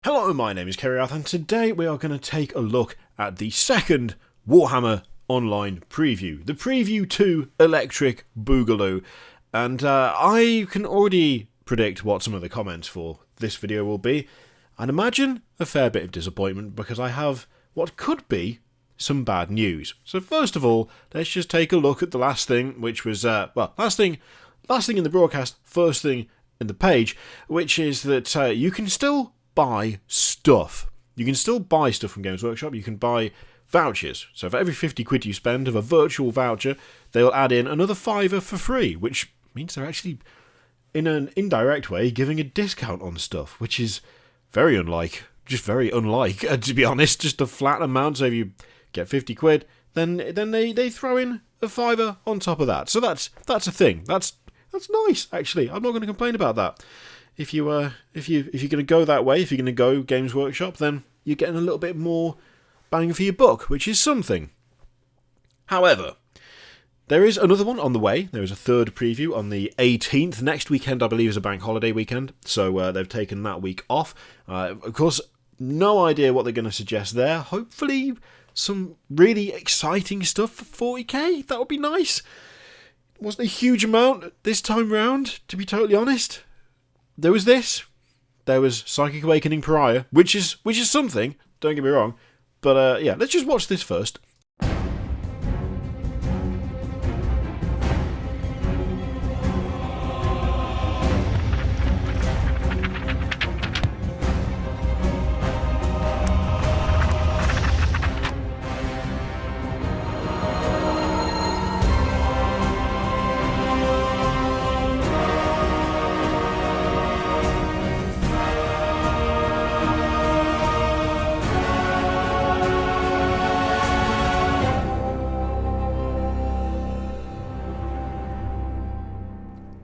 Hello, my name is Kerryath, and today we are going to take a look at the second Warhammer Online preview, the Preview 2 Electric Boogaloo. And I can already predict what some of the comments for this video will be. I'd imagine a fair bit of disappointment because I have what could be some bad news. So first of all, let's just take a look at the last thing, which was, last thing in the broadcast, first thing in the page, which is that you can still buy stuff. You can still buy stuff from Games Workshop. You can buy vouchers. So for every 50 quid you spend of a virtual voucher, they'll add in another £5 for free, which means they're actually, in an indirect way, giving a discount on stuff, which is very unlike, to be honest, just a flat amount. So if you get 50 quid, then they throw in a £5 on top of that. So that's a thing. That's nice, actually. I'm not going to complain about that. If you're going to go that way, if you're going to go Games Workshop, then you're getting a little bit more bang for your buck, which is something. However, there is another one on the way. There is a third preview on the 18th. Next weekend, I believe, is a bank holiday weekend, so they've taken that week off. Of course, no idea what they're going to suggest there. Hopefully, some really exciting stuff for 40k. That would be nice. Wasn't a huge amount this time round, to be totally honest. There was this. There was Psychic Awakening Pariah, which is something. Don't get me wrong, but yeah, let's just watch this first.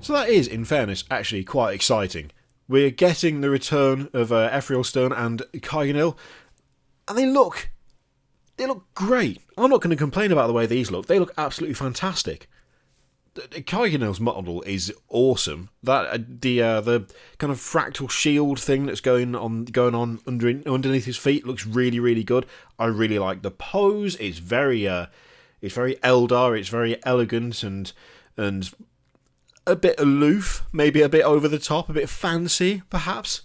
So that is, in fairness, actually quite exciting. We're getting the return of Ephrael and Gargant, and they look great. I'm not going to complain about the way these look. They look absolutely fantastic. Gargant's model is awesome. That the kind of fractal shield thing that's going on underneath his feet looks really, really good. I really like the pose. It's very Eldar. It's very elegant and a bit aloof, maybe a bit over the top, a bit fancy, perhaps.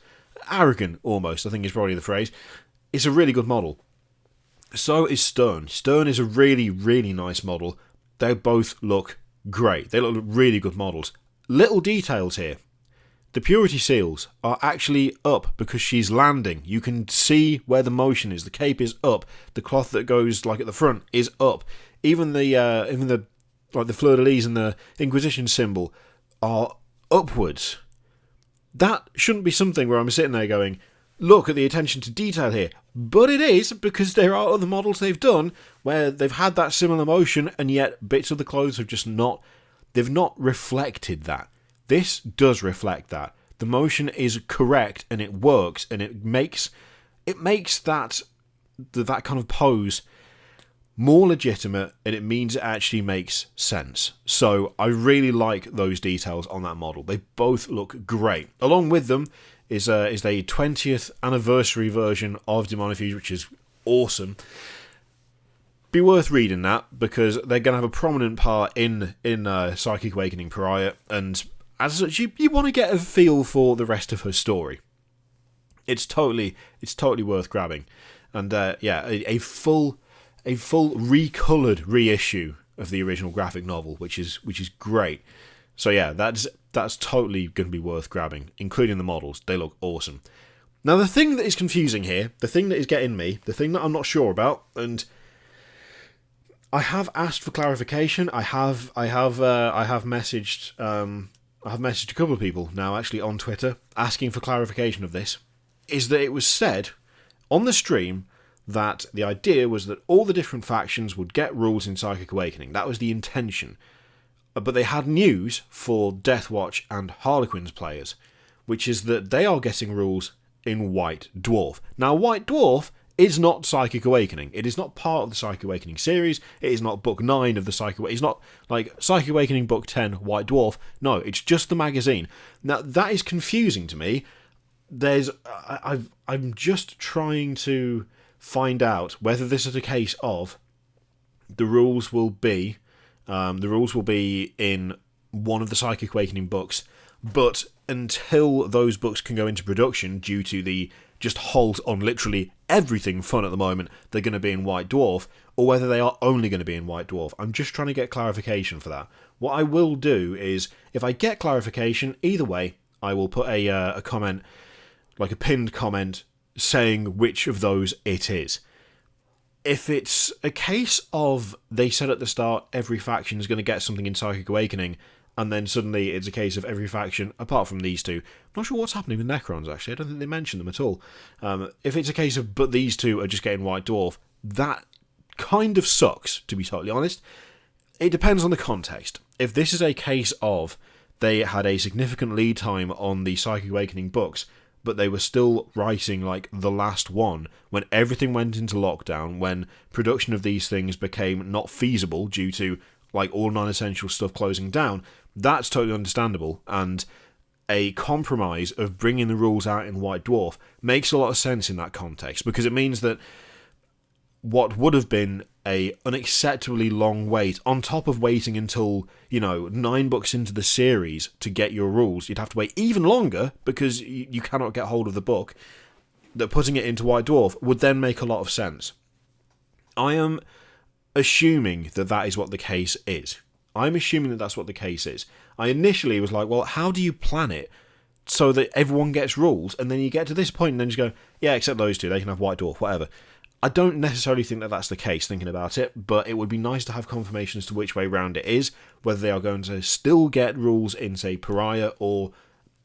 Arrogant, almost, I think is probably the phrase. It's a really good model. So is Stern. Stern is a really, really nice model. They both look great. They look really good models. Little details here. The purity seals are actually up because she's landing. You can see where the motion is. The cape is up. The cloth that goes like at the front is up. Even the fleur-de-lis and the Inquisition symbol are upwards. That shouldn't be something where I'm sitting there going, look at the attention to detail here. But it is, because there are other models they've done where they've had that similar motion and yet bits of the clothes have just not reflected that. This does reflect that. The motion is correct and it works and it makes that kind of pose more legitimate, and it means it actually makes sense. So I really like those details on that model. They both look great. Along with them is the 20th anniversary version of Demonofuge, which is awesome. Be worth reading that because they're going to have a prominent part in Psychic Awakening Pariah, and as such, you want to get a feel for the rest of her story. It's totally worth grabbing, and a full recoloured reissue of the original graphic novel, which is great. So yeah, that's totally going to be worth grabbing, including the models. They look awesome. Now the thing that is confusing here, the thing that is getting me, the thing that I'm not sure about, and I have asked for clarification. I have messaged a couple of people now actually on Twitter asking for clarification of this. Is that it was said on the stream that the idea was that all the different factions would get rules in Psychic Awakening. That was the intention. But they had news for Deathwatch and Harlequins players, which is that they are getting rules in White Dwarf. Now, White Dwarf is not Psychic Awakening. It is not part of the Psychic Awakening series. It is not Book 9 of the Psychic Awakening. It's not like Psychic Awakening Book 10, White Dwarf. No, it's just the magazine. Now, that is confusing to me. I'm just trying to find out whether this is a case of the rules will be in one of the Psychic Awakening books, but until those books can go into production due to the just halt on literally everything fun at the moment, they're going to be in White Dwarf, or whether they are only going to be in White Dwarf. I'm just trying to get clarification for that. What I will do is, if I get clarification, either way, I will put a comment, like a pinned comment, saying which of those it is. If it's a case of they said at the start every faction is going to get something in Psychic Awakening, and then suddenly it's a case of every faction, apart from these two. I'm not sure what's happening with Necrons, actually. I don't think they mention them at all. If it's a case of, but these two are just getting White Dwarf, that kind of sucks, to be totally honest. It depends on the context. If this is a case of they had a significant lead time on the Psychic Awakening books, but they were still writing like the last one when everything went into lockdown, when production of these things became not feasible due to like all non-essential stuff closing down, that's totally understandable, and a compromise of bringing the rules out in White Dwarf makes a lot of sense in that context, because it means that what would have been a unacceptably long wait, on top of waiting until, 9 books into the series to get your rules, you'd have to wait even longer because you cannot get hold of the book, that putting it into White Dwarf would then make a lot of sense. I am assuming that is what the case is. I'm assuming that that's what the case is. I initially was like, well, how do you plan it so that everyone gets rules? And then you get to this point and then you go, yeah, except those two, they can have White Dwarf, whatever. I don't necessarily think that that's the case, thinking about it, but it would be nice to have confirmation as to which way round it is, whether they are going to still get rules in, say, Pariah or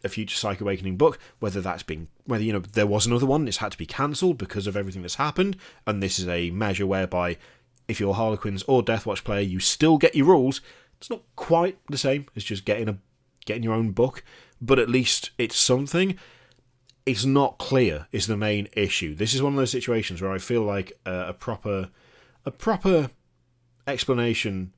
a future Psychic Awakening book, whether there was another one, it's had to be cancelled because of everything that's happened, and this is a measure whereby if you're a Harlequins or Deathwatch player, you still get your rules. It's not quite the same as just getting your own book, but at least it's something. It's not clear is the main issue. This is one of those situations where I feel like a proper explanation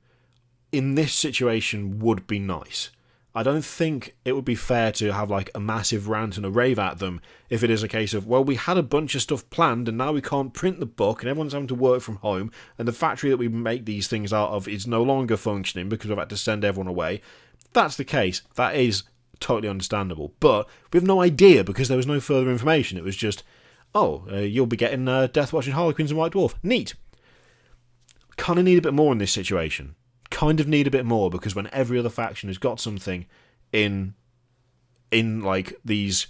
in this situation would be nice. I don't think it would be fair to have like a massive rant and a rave at them if it is a case of, well, we had a bunch of stuff planned and now we can't print the book and everyone's having to work from home and the factory that we make these things out of is no longer functioning because we've had to send everyone away. If that's the case, that is totally understandable. But we have no idea because there was no further information. It was just, you'll be getting Deathwatch and Harlequins and White Dwarf. Neat. Kind of need a bit more in this situation. Kind of need a bit more, because when every other faction has got something in like these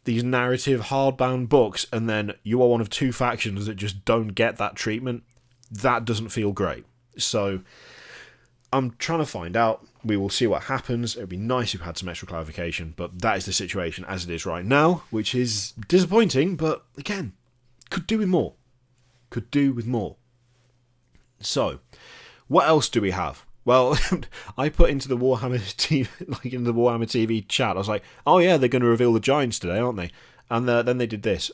narrative hardbound books, and then you are one of two factions that just don't get that treatment, that doesn't feel great. So I'm trying to find out. We will see what happens. It would be nice if we had some extra clarification, but that is the situation as it is right now, which is disappointing, but again, could do with more. Could do with more. So, what else do we have? Well, I put into the Warhammer TV chat, I was like, oh yeah, they're going to reveal the Giants today, aren't they? And then they did this.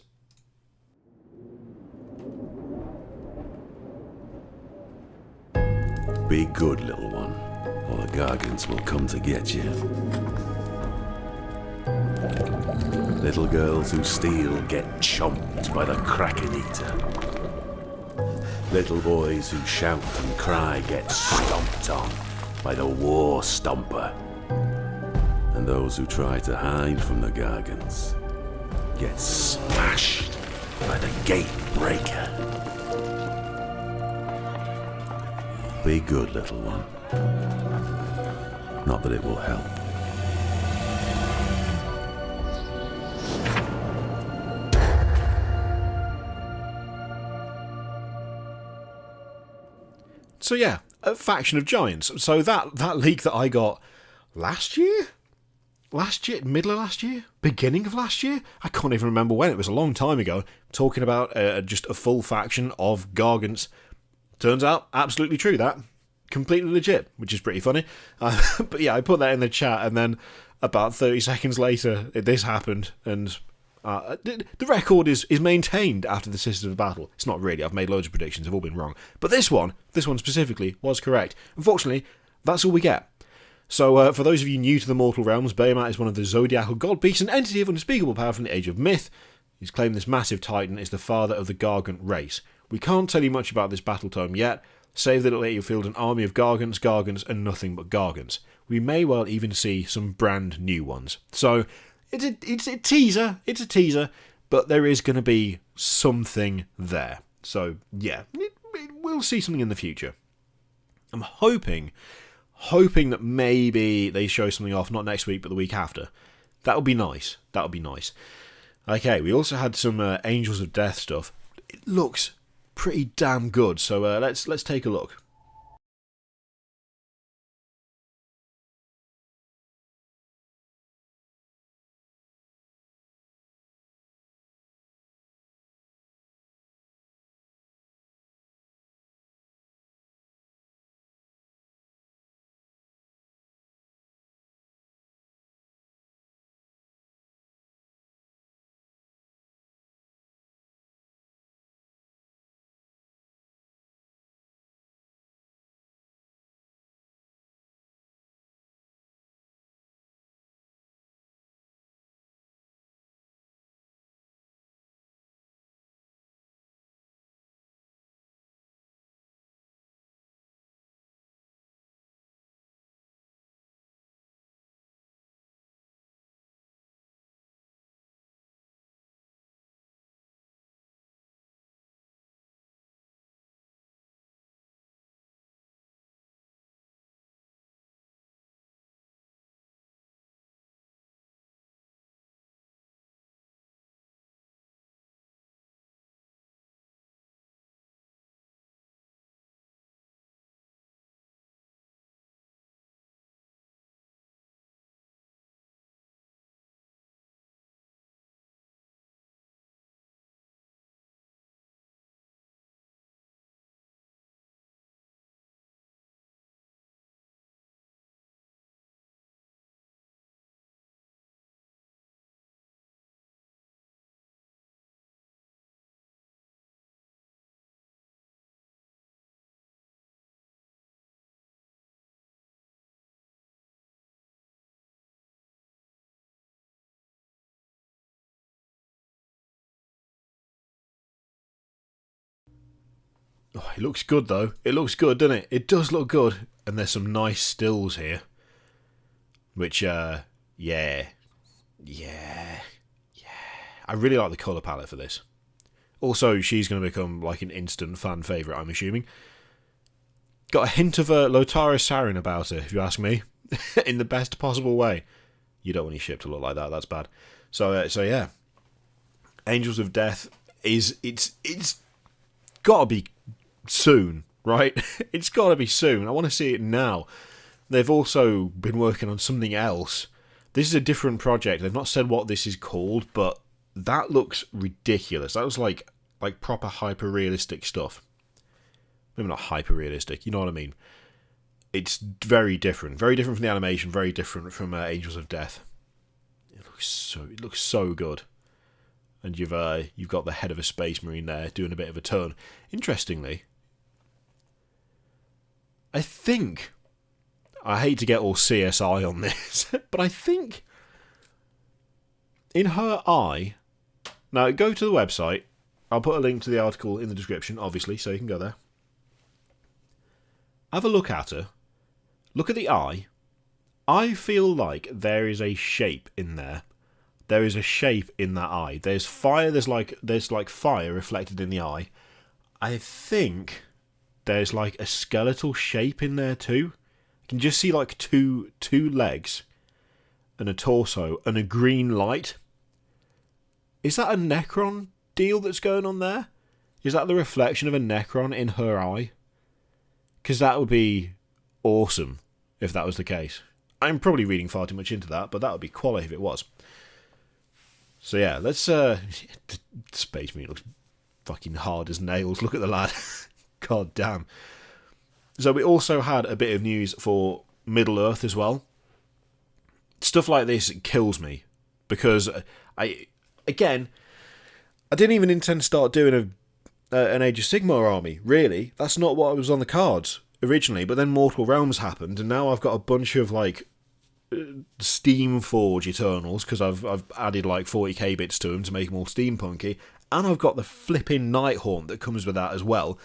Be good, little one, or the Gargants will come to get you. Little girls who steal get chomped by the Kraken Eater. Little boys who shout and cry get stomped on by the War Stomper. And those who try to hide from the Gargants get smashed by the Gate Breaker. Be good, little one. Not that it will help. So yeah, a faction of giants. So that leak that I got last year, middle of last year, beginning of last year, I can't even remember when. It was a long time ago. Talking about just a full faction of Gargants. Turns out, absolutely true. That completely legit, which is pretty funny. But yeah, I put that in the chat, and then about 30 seconds later, this happened, and the record is maintained after the Sisters of Battle. It's not really. I've made loads of predictions. They've all been wrong. But this one specifically was correct. Unfortunately, that's all we get. So, for those of you new to the mortal realms, Behemat is one of the zodiacal god beasts, an entity of unspeakable power from the age of myth. He's claimed this massive titan is the father of the Gargant race. We can't tell you much about this battle tome yet, save that it'll let you field an army of Gargants, and nothing but Gargants. We may well even see some brand new ones. So, it's a teaser, but there is going to be something there. So, yeah, we'll see something in the future. I'm hoping that maybe they show something off, not next week, but the week after. That would be nice. Okay, we also had some Angels of Death stuff. It looks pretty damn good, so let's take a look. Oh, it looks good though. It looks good, doesn't it? It does look good. And there's some nice stills here. Which, yeah. I really like the colour palette for this. Also, she's going to become like an instant fan favourite, I'm assuming. Got a hint of a Lotara Sarin about her, if you ask me. In the best possible way. You don't want your ship to look like that, that's bad. So yeah. Angels of Death it's got to be soon, right? It's got to be soon. I want to see it now. They've also been working on something else. This is a different project. They've not said what this is called, but that looks ridiculous. That was like proper hyper-realistic stuff. Maybe not hyper-realistic, you know what I mean. It's very different. Very different from the animation, very different from Angels of Death. It looks so good. And you've got the head of a space marine there doing a bit of a turn. Interestingly, I hate to get all CSI on this, but I think in her eye... Now, go to the website. I'll put a link to the article in the description, obviously, so you can go there. Have a look at her. Look at the eye. I feel like there is a shape in there. There is a shape in that eye. There's fire. There's like fire reflected in the eye. I think there's like a skeletal shape in there too. You can just see like two legs and a torso and a green light. Is that a Necron deal that's going on there? Is that the reflection of a Necron in her eye? Because that would be awesome if that was the case. I'm probably reading far too much into that, but that would be quality if it was. So yeah, let's... Space Marine looks fucking hard as nails. Look at the lad. God damn. So we also had a bit of news for Middle-earth as well. Stuff like this kills me. Because I didn't even intend to start doing an Age of Sigmar army, really. That's not what was on the cards. originally, but then Mortal Realms happened, and now I've got a bunch of like Steamforge Eternals because I've added like 40k bits to them to make them all steampunky, and I've got the flipping Nighthaunt that comes with that as well.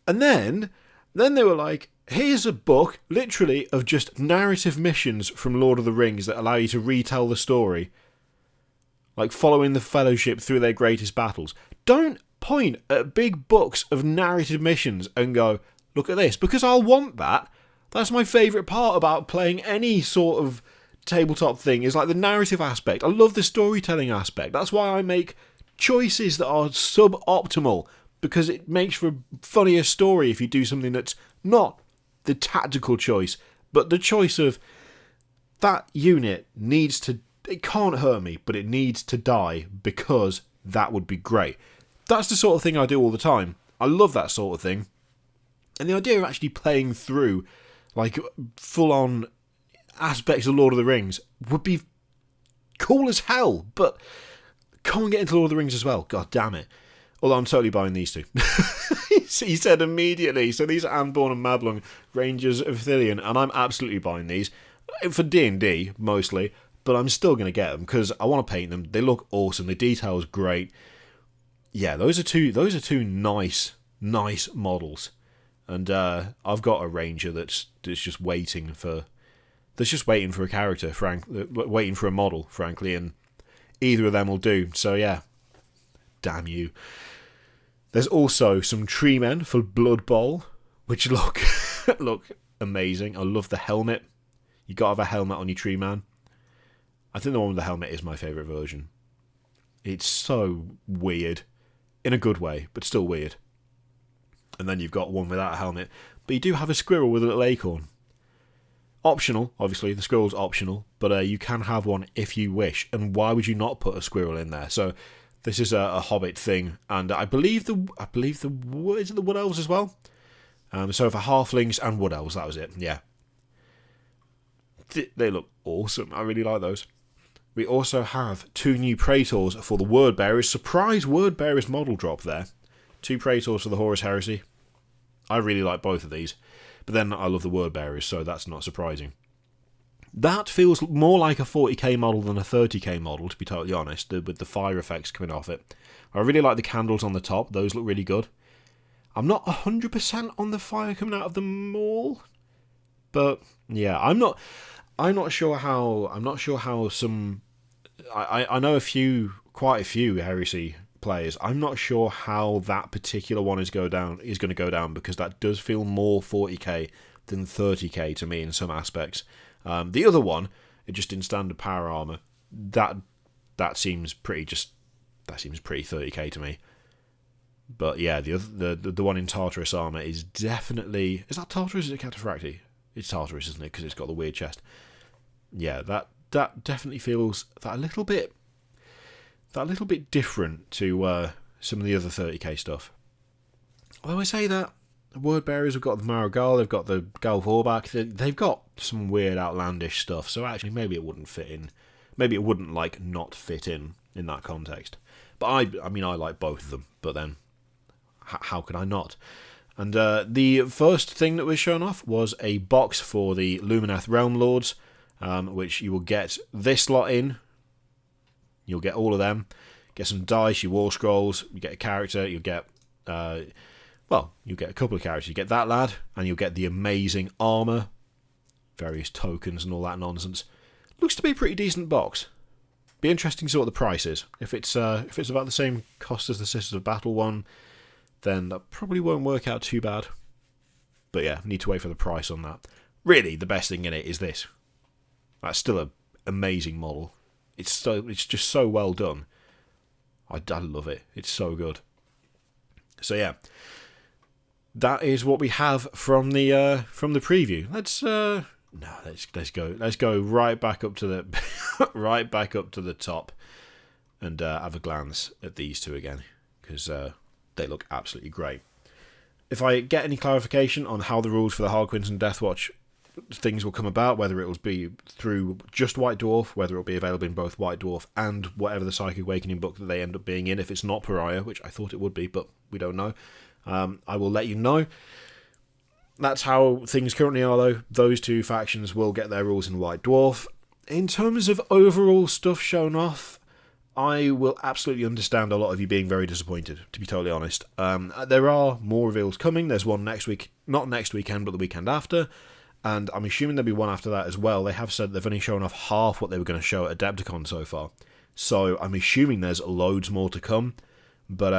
And then they were like, here's a book literally of just narrative missions from Lord of the Rings that allow you to retell the story, like following the Fellowship through their greatest battles. Don't point at big books of narrative missions and go, look at this, because I'll want that. That's my favourite part about playing any sort of tabletop thing, is like the narrative aspect. I love the storytelling aspect. That's why I make choices that are suboptimal, because it makes for a funnier story if you do something that's not the tactical choice, but the choice of that unit needs to, it can't hurt me, but it needs to die because that would be great. That's the sort of thing I do all the time. I love that sort of thing. And the idea of actually playing through like full-on aspects of Lord of the Rings would be cool as hell, but can't get into Lord of the Rings as well. God damn it. Although I'm totally buying these two. He said immediately. So these are Anborn and Mablung, Rangers of Ithilien, and I'm absolutely buying these. For D&D, mostly, but I'm still going to get them because I want to paint them. They look awesome. The detail is great. Yeah, those are two nice models. And I've got a Ranger that's just waiting for a character, waiting for a model, frankly, and either of them will do. So yeah, damn you. There's also some Tree Men for Blood Bowl, which look amazing. I love the helmet. You gotta have a helmet on your Tree Man. I think the one with the helmet is my favourite version. It's so weird, in a good way, but still weird. And then you've got one without a helmet, but you do have a squirrel with a little acorn. Optional, obviously, the squirrel's optional, but you can have one if you wish. And why would you not put a squirrel in there? So this is a Hobbit thing, and I believe the is it the Wood Elves as well? So for Halflings and Wood Elves, that was it. Yeah, they look awesome. I really like those. We also have 2 new Praetors for the Word Bearers. Surprise Word Bearers model drop there. 2 Praetors for the Horus heresy. I really like both of these. But then I love the Word Bearers, so that's not surprising. That feels more like a 40k model than a 30k model, to be totally honest, with the fire effects coming off it. I really like the candles on the top. Those look really good. I'm not 100% on the fire coming out of them all. But yeah, I'm not sure how some... I know quite a few heresy players. I'm not sure how that particular one is going to go down, because that does feel more 40k than 30k to me in some aspects. The other one, just in standard power armor, that seems pretty 30k to me. But yeah, the one in Tartarus armor is definitely... Is that Tartarus or is it Cataphracti? It's Tartarus, isn't it? Because it's got the weird chest. Yeah, that definitely feels that little bit different to some of the other 30k stuff. Although I say that, the Word Bearers have got the Marigal, they've got the Gal Vorbak, they've got some weird outlandish stuff, so actually maybe it wouldn't fit in. Maybe it wouldn't like not fit in that context. But I mean I like both of them, but then how could I not? And the first thing that was shown off was a box for the Lumineth Realm Lords, which you will get this lot in. You'll get all of them. Get some dice, your war scrolls, you get a character, you'll get... you'll get a couple of characters. You get that lad, and you'll get the amazing armour, various tokens and all that nonsense. Looks to be a pretty decent box. Be interesting to see what the price is. If it's about the same cost as the Sisters of Battle one, then that probably won't work out too bad. But yeah, need to wait for the price on that. Really, the best thing in it is this. That's still an amazing model. It's just so well done. I love it. It's so good. So yeah, that is what we have from the preview. Let's go right back up to the top and have a glance at these two again, because they look absolutely great. If I get any clarification on how the rules for the Harlequins and Deathwatch things will come about, whether it will be through just White Dwarf, whether it will be available in both White Dwarf and whatever the Psychic Awakening book that they end up being in, if it's not Pariah, which I thought it would be, but we don't know, I will let you know. That's how things currently are, though. Those two factions will get their rules in White Dwarf. In terms of overall stuff shown off, I will absolutely understand a lot of you being very disappointed, to be totally honest. There are more reveals coming. There's one next week, not next weekend, but the weekend after. And I'm assuming there'll be one after that as well. They have said they've only shown off half what they were going to show at Adepticon so far. So I'm assuming there's loads more to come. But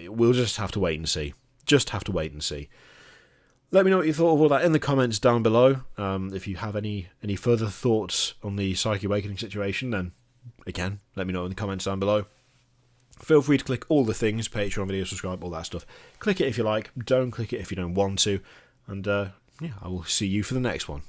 we'll just have to wait and see. Just have to wait and see. Let me know what you thought of all that in the comments down below. If you have any further thoughts on the Psyche Awakening situation, then again, let me know in the comments down below. Feel free to click all the things, Patreon video, subscribe, all that stuff. Click it if you like, don't click it if you don't want to. And yeah, I will see you for the next one.